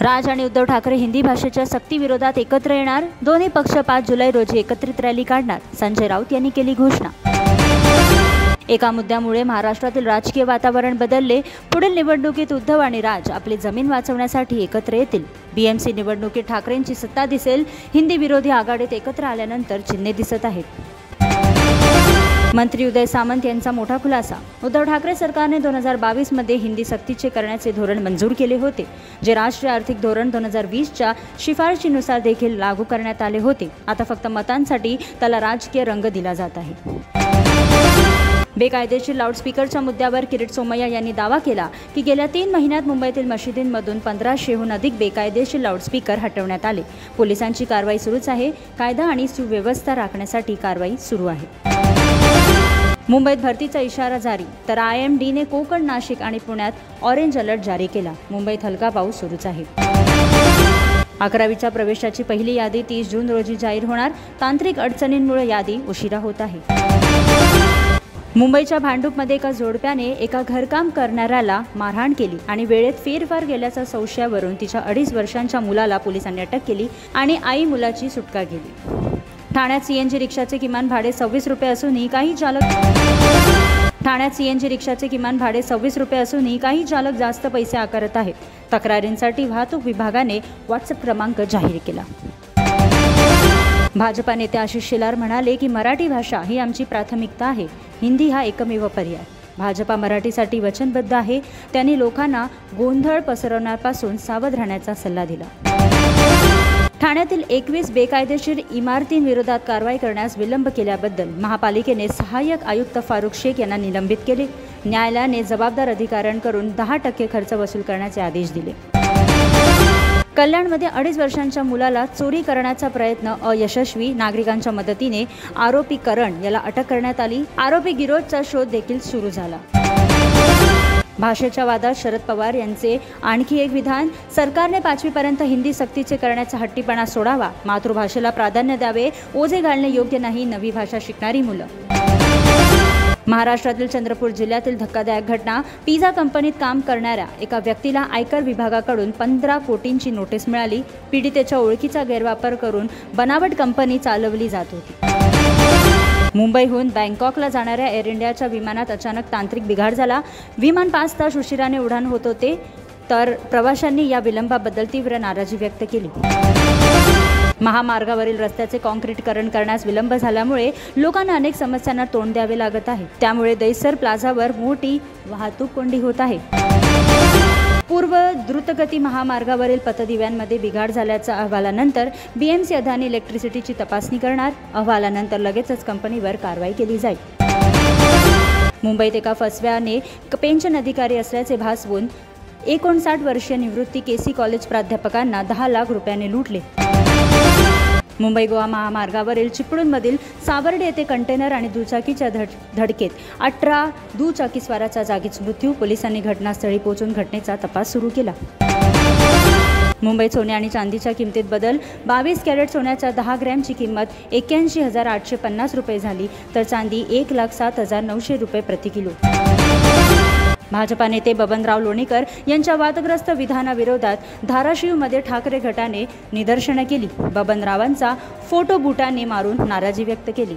राज आणि उद्धव ठाकरे हिंदी भाषेच्या सक्तीविरोधात एकत्र येणार। दोन्ही पक्ष 5 जुलै रोजी एकत्रित रॅली काढणार। संजय राऊत यांनी केली घोषणा। एका मुद्द्यामुळे महाराष्ट्रातील राजकीय वातावरण बदलले। पुढील निवडणुकीत उद्धव आणि राज आपली जमीन वाचवण्यासाठी एकत्र येतील। बीएमसी निवडणुकीत ठाकरेंची सत्ता दिसेल। हिंदी विरोधी आघाडीत एकत्र आल्यानंतर चिन्हे दिसत आहेत। मंत्री उदय सामंत यांचा मोठा खुलासा। उद्धव ठाकरे सरकारने 2022 मध्ये हिंदी सक्तीचे करण्याचे धोरण मंजूर केले होते, जे राष्ट्रीय आर्थिक धोरण 2020च्या शिफारशीनुसार देखील लागू करण्यात आले होते। आता फक्त मतांसाठी त्याला राजकीय रंग दिला जात आहे। बेकायदेशीर लाऊडस्पीकरच्या मुद्द्यावर किरीट सोमय्या यांनी दावा केला की गेल्या 3 महिन्यात मुंबईतील मशिदींमधून 1500हून अधिक बेकायदेशीर लाऊडस्पीकर हटवण्यात आले। पोलिसांची कारवाई सुरूच आहे। कायदा आणि सुव्यवस्था राखण्यासाठी कारवाई सुरू आहे। मुंबईत भरतीचा इशारा जारी, तर IMDने कोकण, नाशिक आणि पुण्यात ऑरेंज अलर्ट जारी केला। मुंबईत हलका पाऊस सुरूच आहे। 11वीच्या प्रवेशाची पहिली यादी 30 जून रोजी जाहीर होणार। तांत्रिक अडचणींमुळे यादी उशिरा होत आहे। मुंबईच्या भांडूपमध्ये एका जोडप्याने एका घरकाम करणाऱ्याला मारहाण केली आणि वेळेत फेरफार केल्याच्या संशयावरून तिच्या 2.5 वर्षांच्या मुलाला पोलिसांनी अटक केली आणि आई मुलाची सुटका केली। ठाण्यात CNG रिक्षाचे किमान भाडे 26 रुपये असूनही काही चालक जास्त पैसे आकारत आहेत। तक्रारींसाठी वाहतूक विभागाने WhatsApp क्रमांक जाहीर केला। भाजपा नेते आशिष शेलार म्हणाले की मराठी भाषा ही आमची प्राथमिकता आहे। हिंदी हा एकमेव पर्याय। भाजपा मराठीसाठी वचनबद्ध आहे। त्यांनी लोकांना गोंधळ पसरवण्यापासून सावध राहण्याचा सल्ला दिला। ठाण्यातील 21 बेकायदेशीर इमारतींविरोधात कारवाई करण्यास विलंब केल्याबद्दल महापालिकेने सहाय्यक आयुक्त फारुख शेख यांना निलंबित केले। न्यायालयाने जबाबदार अधिकाऱ्यांकडून 10% खर्च वसूल करण्याचे आदेश दिले। कल्याणमध्ये 2.5 वर्षांच्या मुलाला चोरी करण्याचा प्रयत्न अयशस्वी। नागरिकांच्या मदतीने आरोपी करण याला अटक करण्यात आली। आरोपी गिरोथचा शोध देखील सुरू झाला। भाषेच्या वादात शरद पवार यांचे आणखी एक विधान। सरकारने 5वी पर्यंत हिंदी सक्तीचे करण्याचा हट्टीपणा सोडावा। मातृभाषेला प्राधान्य द्यावे। ओझे घालणे योग्य नाही। नवी भाषा शिकणारी मुलं। महाराष्ट्रातील चंद्रपूर जिल्ह्यातील धक्कादायक घटना। पिझ्झा कंपनीत काम करणाऱ्या एका व्यक्तीला आयकर विभागाकडून 15 कोटींची नोटीस मिळाली। पीडितेच्या ओळखीचा गैरवापर करून बनावट कंपनी चालवली जात होती। मुंबईहून बँकॉकला जाणाऱ्या एअर इंडियाच्या विमानात अचानक तांत्रिक बिघाड झाला। विमान 5 तास उशिराने उड्डाण होत होते, तर प्रवाशांनी या विलंबाबद्दल तीव्र नाराजी व्यक्त केली। महामार्गावरील रस्त्याचे काँक्रीटीकरण करण्यास विलंब झाल्यामुळे लोकांना अनेक समस्यांना तोंड द्यावे लागत आहे। त्यामुळे दहिसर प्लाझावर मोठी वाहतूक कोंडी होत आहे। पूर्व द्रुतगती महामार्गावरील पथदिव्यांमध्ये बिघाड झाल्याच्या अहवालानंतर BMC अदानी इलेक्ट्रिसिटीची तपासणी करणार। अहवालानंतर लगेचच कंपनीवर कारवाई केली जाईल। मुंबईत एका फसव्याने पेन्शन अधिकारी असल्याचे भासवून 59 वर्षीय निवृत्ती KC कॉलेज प्राध्यापकांना 10 लाख रुपयांनी लुटले। मुंबई गोवा महामार्गावरील चिपळूणमधील सावर्डे येथे कंटेनर आणि दुचाकीच्या धडकेत 18 दुचाकीस्वाराचा जागीच मृत्यू। पोलिसांनी घटनास्थळी पोहोचून घटनेचा तपास सुरू केला। मुंबईत सोने आणि चांदीच्या किमतीत बदल। 22 कॅरेट सोन्याच्या 10 ग्रॅमची किंमत 81,850 रुपये झाली, तर चांदी 1,07,900 रुपये प्रति किलो। भाजपा नेते बबनराव लोणीकर यांच्या वादग्रस्त विधानाविरोधात धाराशिवमध्ये ठाकरे गटाने निदर्शने केली। बबनरावांचा फोटो बुटाने मारून नाराजी व्यक्त केली।